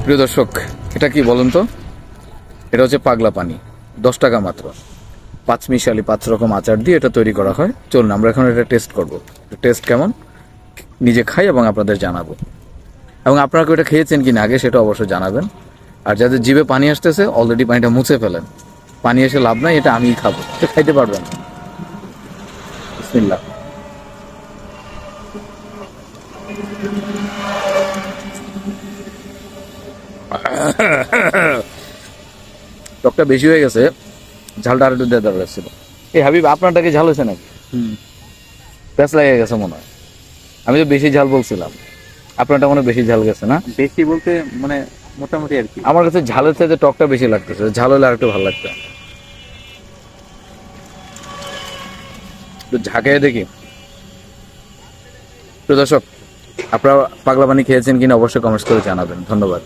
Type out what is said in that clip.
প্রিয় দর্শক, এটা কি বলুন তো? এটা হচ্ছে পাগলা পানি, 10 টাকা মাত্র। 5 মিশালি 5 রকম আচার দিয়ে এটা তৈরি করা হয়। চলুন আমরা এখন এটা টেস্ট করব। টেস্ট কেমন নিজে খাই এবং আপনাদের জানাবো। এবং আপনারা কি এটা খেয়েছেন কিনা আগে সেটা অবশ্যই জানাবেন। আর যাদের জিভে পানি আসতেছে অলরেডি পানিটা মুছে ফেলেন। পানি এসে লাভ নাই, এটা আমিই খাবো। এটা খাইতে পারবেন? বিসমিল্লাহ। টকটা বেশি হয়ে গেছে, ঝালটা আর একটু দেওয়া দরকার ছিল। এই হাবিব, আপনারটা কি ঝাল হয়েছে নাকি? প্যাঁচ লেগে গেছে মনে হয়। আমি তো বেশি ঝাল বলছিলাম, আপনারটা মনে হয় বেশি ঝাল গেছে না? বেশি বলতে মানে মোটামুটি আর কি। আমার কাছে ঝালের চাইতে টকটা বেশি লাগতেছে, ঝাল হলে আর একটু ভালো লাগতো। একটু ঝাঁকিয়ে দেখি। তো দর্শক, আপনারা পাগলা পানি খেয়েছেন কিনা অবশ্যই কমেন্টস করে জানাবেন। ধন্যবাদ।